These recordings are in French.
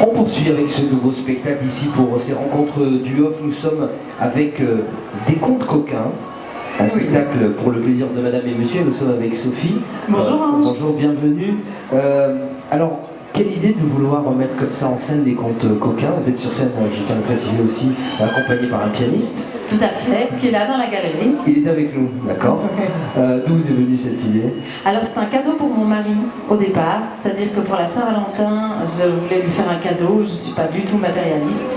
On poursuit avec ce nouveau spectacle ici pour ces rencontres du off. Nous sommes avec des contes coquins. Un spectacle pour le plaisir de madame et monsieur. Nous sommes avec Sophie. Bonjour Ange. Bonjour, bienvenue. Alors, quelle idée de vouloir remettre comme ça en scène des contes coquins. Vous êtes sur scène, je tiens à le préciser aussi, accompagné par un pianiste. Tout à fait, qui est là dans la galerie. Il est avec nous, d'accord. D'où vous est venue cette idée? Alors c'est un cadeau pour mon mari au départ, c'est-à-dire que pour la Saint-Valentin, je voulais lui faire un cadeau, je ne suis pas du tout matérialiste.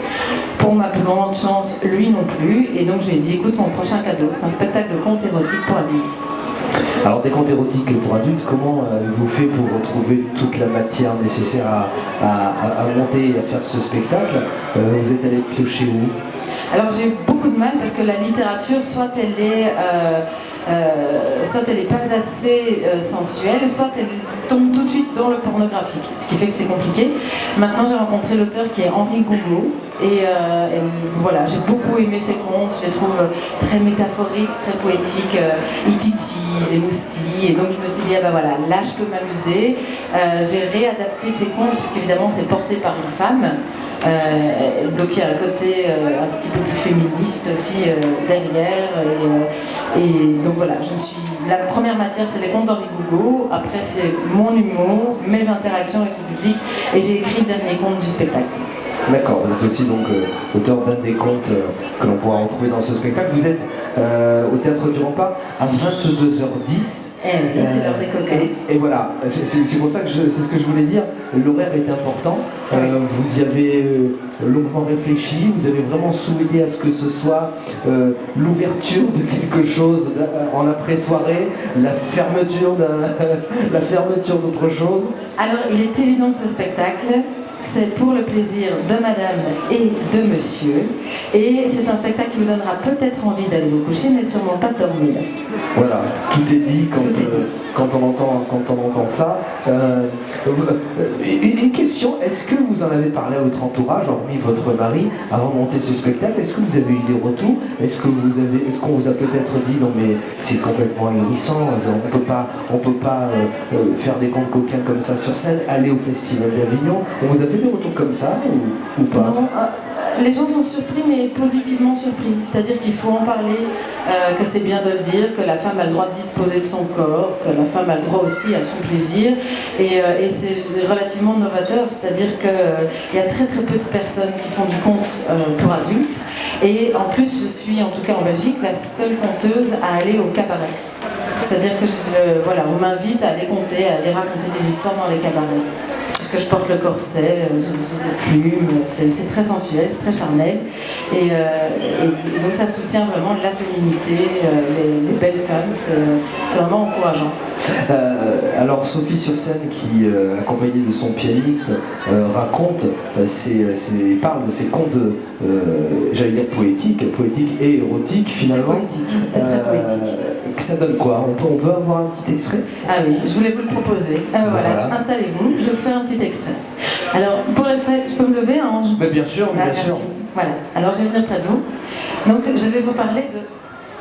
Pour ma plus grande chance, lui non plus, et donc j'ai dit écoute, mon prochain cadeau, c'est un spectacle de contes érotiques pour adultes. Alors des contes érotiques pour adultes, comment avez-vous fait pour retrouver toute la matière nécessaire à monter et à faire ce spectacle? Vous êtes allé piocher où? Alors j'ai eu beaucoup de mal parce que la littérature, soit elle est pas assez sensuelle, soit elle tombe tout de suite dans le pornographique, ce qui fait que c'est compliqué. Maintenant j'ai rencontré l'auteur qui est Henri Gougaud et voilà, j'ai beaucoup aimé ses contes, je les trouve très métaphoriques, très poétiques, ils titillent, ils moustillent, et donc je me suis dit ah ben voilà, là je peux m'amuser. J'ai réadapté ces contes parce qu'évidemment c'est porté par une femme. Donc il y a un côté un petit peu plus féministe aussi derrière et donc voilà, la première matière c'est les contes d'Henri Gougaud, après c'est mon humour, mes interactions avec le public et j'ai écrit le dernier conte du spectacle. D'accord, vous êtes aussi donc auteur d'un des contes que l'on pourra retrouver dans ce spectacle. Vous êtes au Théâtre du Rempart à 22h10. Et c'est l'heure des coquins. Et voilà, c'est pour ça que c'est ce que je voulais dire. L'horaire est important. Vous y avez longuement réfléchi. Vous avez vraiment souhaité à ce que ce soit l'ouverture de quelque chose en après-soirée, la fermeture d'autre chose. Alors, il est évident que ce spectacle, c'est pour le plaisir de madame et de monsieur. Et c'est un spectacle qui vous donnera peut-être envie d'aller vous coucher, mais sûrement pas de dormir. Voilà, tout est dit quand on entend ça. Une question, est-ce que vous en avez parlé à votre entourage, hormis votre mari, avant de monter ce spectacle? Est-ce que vous avez eu des retours? Est-ce qu'on vous a peut-être dit non mais c'est complètement ahurissant, on peut pas faire des contes coquins comme ça sur scène, aller au Festival d'Avignon? On vous a fait des retours comme ça ou pas? Non, les gens sont surpris, mais positivement surpris. C'est-à-dire qu'il faut en parler, que c'est bien de le dire, que la femme a le droit de disposer de son corps, que la femme a le droit aussi à son plaisir. Et c'est relativement novateur, c'est-à-dire qu'il y a très très peu de personnes qui font du conte pour adultes. Et en plus, je suis, en tout cas en Belgique, la seule conteuse à aller au cabaret. C'est-à-dire que voilà, on m'invite à aller conter, à aller raconter des histoires dans les cabarets. Parce que je porte le corset, j'ai des plumes, c'est très sensuel, c'est très charnel. Et donc ça soutient vraiment la féminité, les belles femmes, c'est vraiment encourageant. Alors Sophie sur scène qui, accompagnée de son pianiste, raconte, parle de ses contes, j'allais dire poétiques et érotiques finalement. C'est poétique, c'est très poétique. Ça donne quoi? On peut avoir un petit extrait? Ah oui, je voulais vous le proposer. Voilà. Installez-vous, je vais vous faire un petit extrait. Alors, pour l'extrait, je peux me lever, Ange? Mais bien sûr, bien sûr. Merci. Voilà, alors je vais venir près de vous. Donc, je vais vous parler de...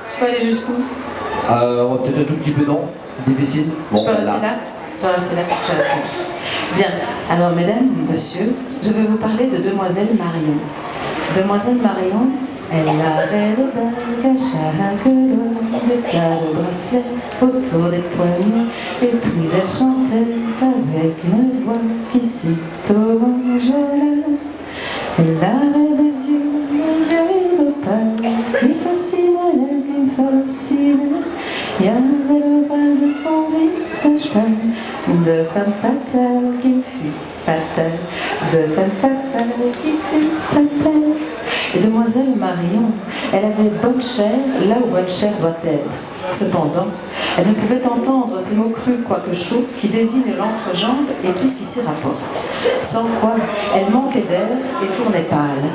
Je peux aller jusqu'où? Peut-être un tout petit peu non? Difficile? Bon, je peux rester là? Je vais rester là, je vais rester là. Bien, alors mesdames, messieurs, je vais vous parler de Demoiselle Marion. Demoiselle Marion, elle avait des bagues à chaque doigt, des tas de bracelets autour des poignets, et puis elle chantait avec une voix qui sitôt gelait. Elle avait des yeux d'opale qui me fascinaient. Il y avait le voile de son visage pâle, de femme fatale qui fut fatale, de femme fatale qui fut fatale. Et Demoiselle Marion, elle avait bonne chair là où bonne chair doit être. Cependant, elle ne pouvait entendre ces mots crus quoique chauds qui désignent l'entrejambe et tout ce qui s'y rapporte. Sans quoi, elle manquait d'air et tournait pâle.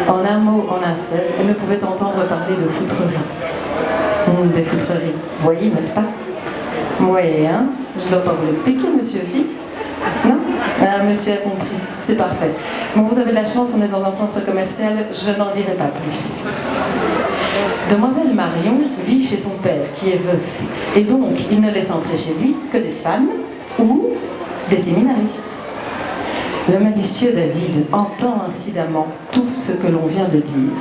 En un mot, en un seul, elle ne pouvait entendre parler de foutrerie. Des foutreries, vous voyez, n'est-ce pas? Oui, hein? Je ne dois pas vous l'expliquer, monsieur aussi? Non? Ah, monsieur a compris, c'est parfait. Bon, vous avez de la chance, on est dans un centre commercial, je n'en dirai pas plus. Demoiselle Marion vit chez son père, qui est veuf, et donc il ne laisse entrer chez lui que des femmes ou des séminaristes. Le malicieux David entend incidemment tout ce que l'on vient de dire.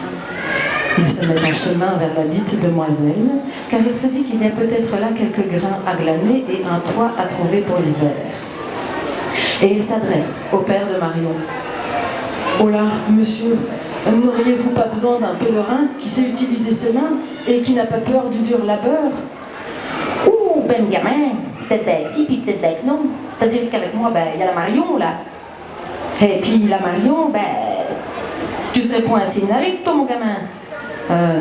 Il se met en chemin vers la dite demoiselle, car il se dit qu'il y a peut-être là quelques grains à glaner et un toit à trouver pour l'hiver. Et il s'adresse au père de Marion. « Oh là, monsieur, n'auriez-vous pas besoin d'un pèlerin qui sait utiliser ses mains et qui n'a pas peur du dur labeur ?» « Ouh, ben gamin, peut-être bec si, puis peut-être bec non. C'est-à-dire qu'avec moi, ben, il y a la Marion, là. Et puis la Marion, ben, tu serais point un séminariste, toi, mon gamin.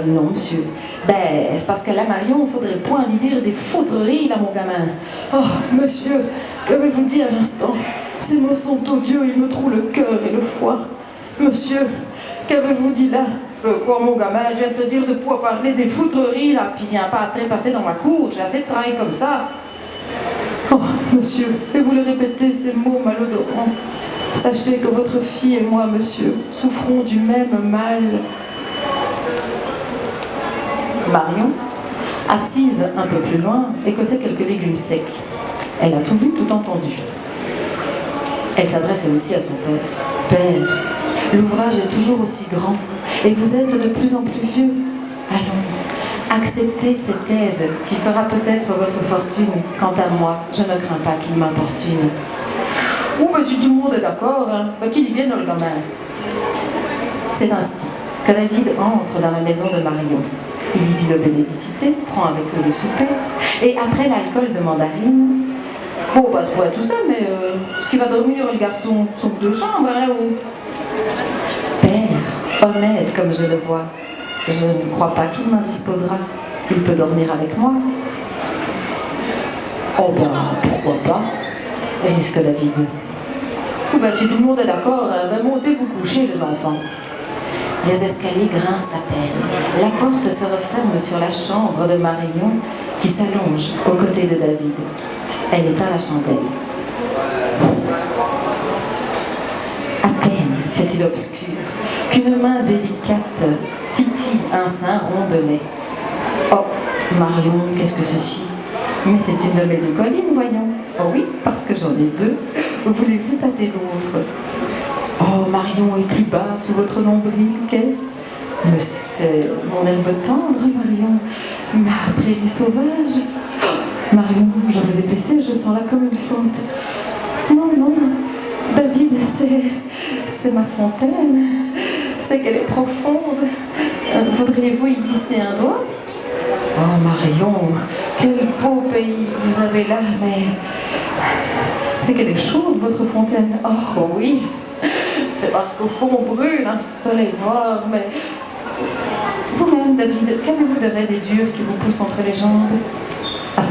Non, monsieur. Ben, c'est parce que la Marion, il faudrait point lui dire des foutreries, là, mon gamin. Oh, monsieur, que vais-vous dire à l'instant? Ces mots sont odieux, ils me trouent le cœur et le foie. Monsieur, qu'avez-vous dit là? Quoi, mon gamin, je viens de te dire de pouvoir parler des foutreries, là, puis viens pas à trépasser dans ma cour, j'ai assez de travail comme ça. Oh, monsieur, et vous le répétez, ces mots malodorants. Sachez que votre fille et moi, monsieur, souffrons du même mal. Marion, assise un peu plus loin, écossait quelques légumes secs. Elle a tout vu, tout entendu. Elle s'adresse elle aussi à son père. « Père, l'ouvrage est toujours aussi grand, et vous êtes de plus en plus vieux. Allons, acceptez cette aide qui fera peut-être votre fortune. Quant à moi, je ne crains pas qu'il m'importune. » « Oh, mais si tout le monde est d'accord, hein, qu'il y vienne le gamin. » C'est ainsi que David entre dans la maison de Marion. Il y dit le bénédicité, prend avec eux le souper, et après l'alcool de mandarine, bon, bah, c'est pour tout ça, mais ce qui va dormir, le garçon, sont que 2 chambres, hein, là-haut. Père, honnête comme je le vois, je ne crois pas qu'il m'indisposera. Il peut dormir avec moi. Oh ben, pourquoi pas, risque David. Oh ben, si tout le monde est d'accord, ben, montez vous coucher, les enfants. Les escaliers grincent à peine. La porte se referme sur la chambre de Marion qui s'allonge aux côtés de David. Elle éteint la chandelle. À peine fait-il obscur qu'une main délicate titille un sein rondelet. Oh, Marion, qu'est-ce que ceci? Mais c'est une de mes 2 collines, voyons. Oh oui, parce que j'en ai 2. Voulez-vous tâter l'autre? Oh, Marion est plus bas sous votre nombril, qu'est-ce? Mais c'est mon herbe tendre, Marion, ma prairie sauvage. Oh, Marion, je vous ai blessée, je sens là comme une faute. Non, non, David, c'est ma fontaine, c'est qu'elle est profonde. Voudriez-vous y glisser un doigt? Oh, Marion, quel beau pays vous avez là, mais c'est qu'elle est chaude, votre fontaine. Oh, oui. C'est parce qu'au fond on brûle un soleil noir, mais... Vous-même, David, qu'avez-vous de raide et dur qui vous pousse entre les jambes? Ah,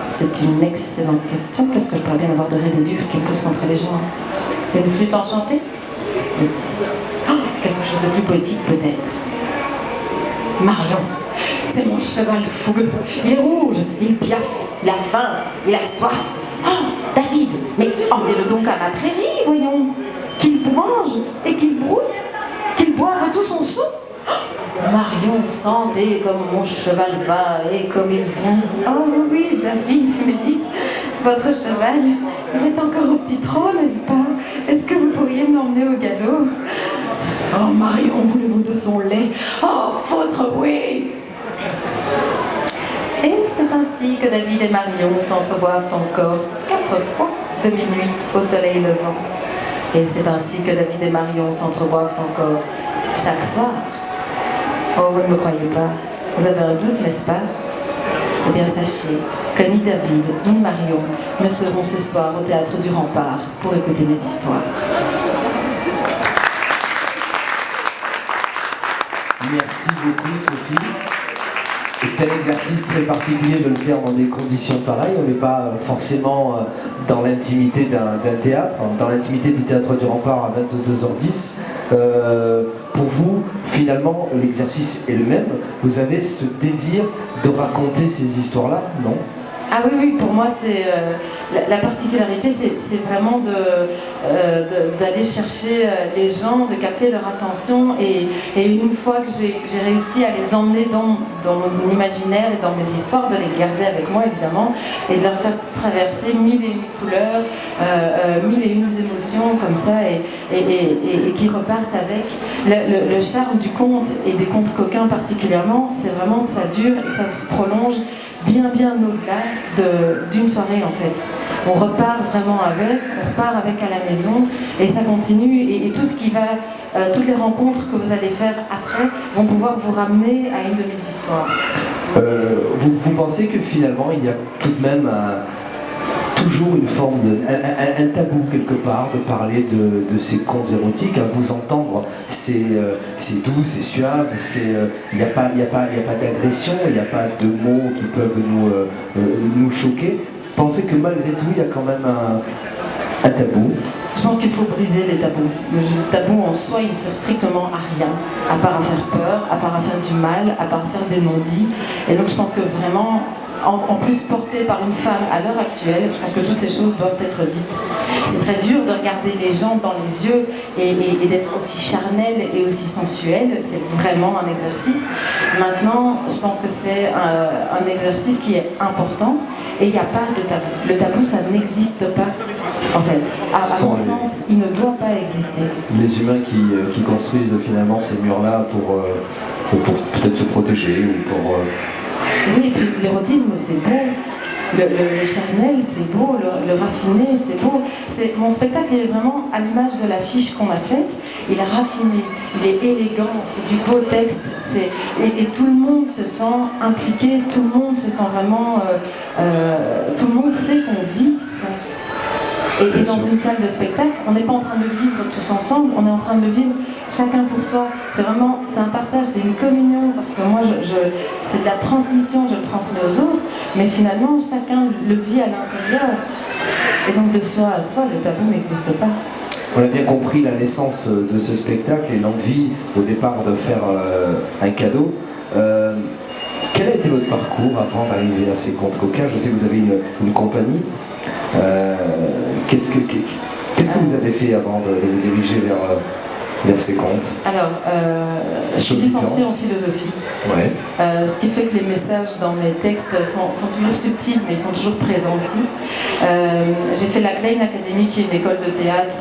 c'est une excellente question. Qu'est-ce que je pourrais bien avoir de raide et dur qui me pousse entre les jambes? Une flûte enchantée? Oh, quelque chose de plus poétique, peut-être. Marion, c'est mon cheval fougueux. Il est rouge, il piaffe, il a faim, il a soif. Oh, David, mais emmenez-le donc à ma prairie, voyons. Qu'il mange et qu'il broute, qu'il boive tout son sou. Oh, Marion, sentez comme mon cheval va et comme il vient. Oh oui, David, mais dites, votre cheval, il est encore au petit trot, n'est-ce pas? Est-ce que vous pourriez m'emmener au galop? Oh, Marion, voulez-vous de son lait? Oh, votre oui! Et c'est ainsi que David et Marion s'entrevoivent encore 4 fois de minuit au soleil levant. Et c'est ainsi que David et Marion s'entrevoivent encore chaque soir. Oh, vous ne me croyez pas? Vous avez un doute, n'est-ce pas? Eh bien, sachez que ni David ni Marion ne seront ce soir au théâtre du Rempart pour écouter mes histoires. Merci beaucoup, Sophie. Et c'est un exercice très particulier de le faire dans des conditions pareilles. On n'est pas forcément dans l'intimité d'un théâtre, dans l'intimité du théâtre du Rempart à 22h10. Pour vous, finalement, l'exercice est le même. Vous avez ce désir de raconter ces histoires-là, non? Ah oui, oui, pour moi, c'est la particularité, c'est vraiment d'aller chercher les gens, de capter leur attention et une fois que j'ai réussi à les emmener dans mon imaginaire et dans mes histoires, de les garder avec moi évidemment et de leur faire traverser mille et une couleurs, mille et une émotions comme ça et qui repartent avec. Le charme du conte et des contes coquins particulièrement, c'est vraiment que ça dure et que ça se prolonge bien au-delà d'une soirée en fait. On repart vraiment avec à la maison et ça continue et tout ce qui va, toutes les rencontres que vous allez faire après vont pouvoir vous ramener à une de mes histoires. Vous pensez que finalement il y a tout de même toujours une forme un tabou quelque part de parler de ces contes érotiques, à vous entendre, c'est doux, c'est suave, il n'y a pas d'agression, il n'y a pas de mots qui peuvent nous choquer. Pensez que malgré tout, il y a quand même un tabou. Je pense qu'il faut briser les tabous. Le tabou en soi, il ne sert strictement à rien, à part à faire peur, à part à faire du mal, à part à faire des non-dits. Et donc je pense que vraiment, en plus portée par une femme à l'heure actuelle, je pense que toutes ces choses doivent être dites. C'est très dur de regarder les gens dans les yeux et d'être aussi charnel et aussi sensuel. C'est vraiment un exercice. Maintenant, je pense que c'est un exercice qui est important et il n'y a pas de tabou. Le tabou, ça n'existe pas. En fait, à mon sens, il ne doit pas exister. Les humains qui construisent finalement ces murs-là pour peut-être se protéger ou pour... Oui, et puis l'érotisme, c'est beau. Le charnel, c'est beau. Le raffiné, c'est beau. Mon spectacle est vraiment à l'image de l'affiche qu'on a faite. Il est raffiné, il est élégant, c'est du beau texte. Et tout le monde se sent impliqué, tout le monde se sent vraiment... tout le monde sait qu'on vit ça. Et dans une salle de spectacle, on n'est pas en train de le vivre tous ensemble, on est en train de le vivre chacun pour soi. C'est un partage, c'est une communion, parce que moi, c'est de la transmission, je le transmets aux autres, mais finalement, chacun le vit à l'intérieur. Et donc, de soi à soi, le tabou n'existe pas. On a bien compris la naissance de ce spectacle et l'envie, au départ, de faire un cadeau. Quel a été votre parcours avant d'arriver à ces contes coquins? Je sais que vous avez une compagnie. Qu'est-ce que vous avez fait avant de vous diriger vers ces contes? Alors, je suis licenciée en philosophie. Ouais. Ce qui fait que les messages dans mes textes sont toujours subtils, mais ils sont toujours présents aussi. J'ai fait la Klein Academy, qui est une école de théâtre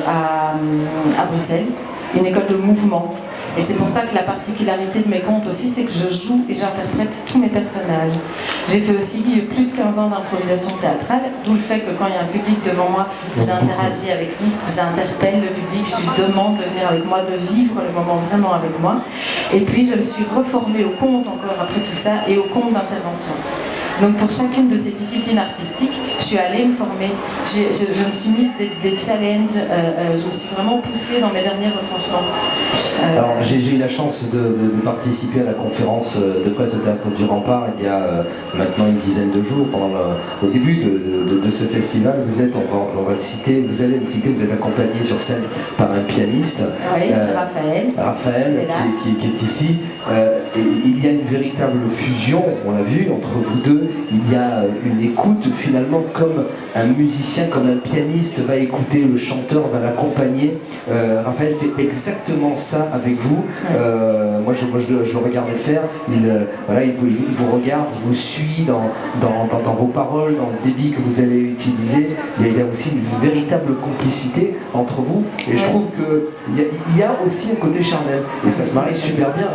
à Bruxelles, une école de mouvement. Et c'est pour ça que la particularité de mes contes aussi, c'est que je joue et j'interprète tous mes personnages. J'ai fait aussi plus de 15 ans d'improvisation théâtrale, d'où le fait que quand il y a un public devant moi, j'interagis avec lui, j'interpelle le public, je lui demande de venir avec moi, de vivre le moment vraiment avec moi. Et puis je me suis reformée au conte encore après tout ça et au conte d'intervention. Donc pour chacune de ces disciplines artistiques, je suis allée me former, je me suis mise des challenges, je me suis vraiment poussée dans mes derniers retranchements. Alors j'ai eu la chance de participer à la conférence de presse au Théâtre du Rempart il y a maintenant une dizaine de jours, au début de ce festival. Vous êtes, on va le citer, vous allez le citer, vous êtes accompagné sur scène par un pianiste. Oui, c'est Raphaël. Raphaël qui est ici. Et il y a une véritable fusion, on l'a vu, entre vous deux. Il y a une écoute finalement, comme un musicien, comme un pianiste va écouter le chanteur, va l'accompagner. Raphaël fait exactement ça avec vous. Moi je le regardais faire. Il vous regarde, il vous suit dans vos paroles, dans le débit que vous allez utiliser. Il y a aussi une véritable complicité entre vous. Et je trouve qu'il y a aussi un côté charnel. Et ça se marie super bien.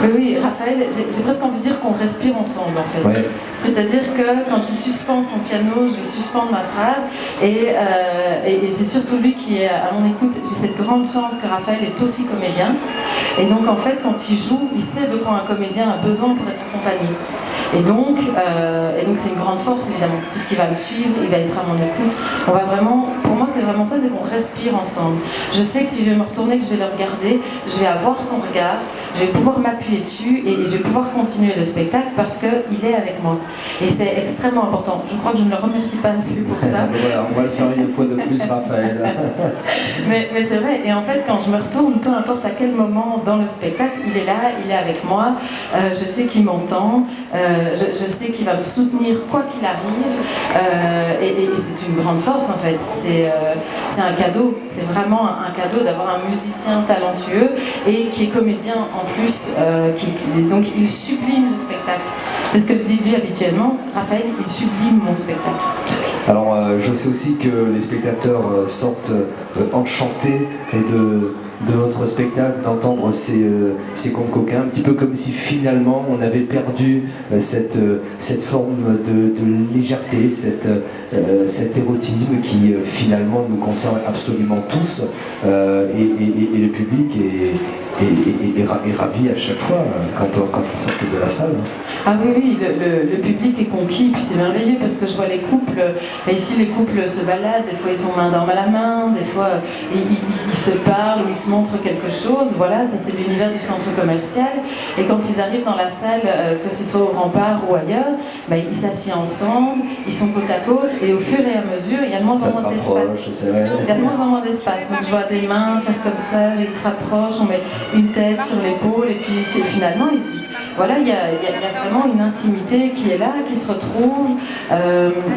Oui, Raphaël, j'ai presque envie de dire qu'on respire ensemble en fait. Ouais. C'est-à-dire que quand il suspend son piano, je vais suspendre ma phrase et c'est surtout lui qui est à mon écoute. J'ai cette grande chance que Raphaël est aussi comédien et donc en fait quand il joue, il sait de quoi un comédien a besoin pour être accompagné. Et donc c'est une grande force évidemment, puisqu'il va me suivre, il va être à mon écoute. On va vraiment, pour moi c'est vraiment ça, c'est qu'on respire ensemble. Je sais que si je vais me retourner, que je vais le regarder, je vais avoir son regard, je vais pouvoir m'appuyer dessus et je vais pouvoir continuer le spectacle parce qu'il est avec moi. Et c'est extrêmement important. Je crois que je ne le remercie pas assez pour ça. Voilà, on va le faire une fois de plus, Raphaël. mais c'est vrai, et en fait quand je me retourne, peu importe à quel moment dans le spectacle, il est là, il est avec moi, je sais qu'il m'entend. Je sais qu'il va me soutenir quoi qu'il arrive, et c'est une grande force en fait. C'est un cadeau, c'est vraiment un cadeau d'avoir un musicien talentueux et qui est comédien en plus, donc il sublime le spectacle. C'est ce que je dis de lui habituellement. Raphaël, il sublime mon spectacle. Alors, je sais aussi que les spectateurs sortent enchantés de votre spectacle, d'entendre ces contes coquins, un petit peu comme si finalement on avait perdu cette forme de légèreté, cet érotisme qui finalement nous concerne absolument tous, et le public est ravi à chaque fois quand on sort de la salle. Ah oui, le public est conquis, puis c'est merveilleux parce que je vois les couples, ici les couples se baladent, des fois ils sont main dans la main, des fois ils se parlent ou ils se montrent quelque chose, voilà, ça c'est l'univers du centre commercial, et quand ils arrivent dans la salle, que ce soit au Rempart ou ailleurs, ils s'assiedent ensemble, ils sont côte à côte, et au fur et à mesure, il y a de moins en moins d'espace. Il y a de moins en moins d'espace, donc je vois des mains faire comme ça, ils se rapprochent, on met une tête sur l'épaule, et puis finalement, voilà, il y a vraiment une intimité qui est là, qui se retrouve,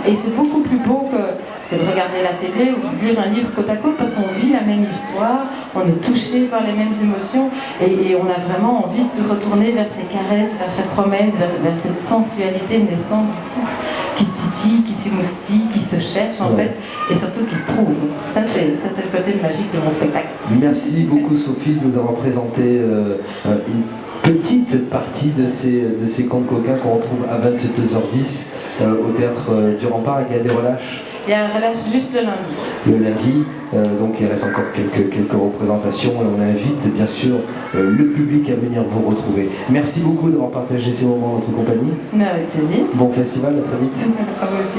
et c'est beaucoup plus beau que de regarder la télé ou de lire un livre côte à côte, parce qu'on vit la même histoire, on est touché par les mêmes émotions, et on a vraiment envie de retourner vers ces caresses, vers ces promesses, vers cette sensualité naissante du couple, qui se titille, qui s'émoustille, qui se cherche en fait, et surtout qui se trouve. Ça c'est le côté magique de mon spectacle. Merci beaucoup Sophie de nous avoir présenté une petite partie de ces contes coquins qu'on retrouve à 22h10 au théâtre du Rempart. Il y a des relâches. Il y a un relâche juste le lundi. Le lundi, donc il reste encore quelques représentations et on invite bien sûr le public à venir vous retrouver. Merci beaucoup d'avoir partagé ces moments en notre compagnie. Mais avec plaisir. Bon festival, à très vite. À vous aussi.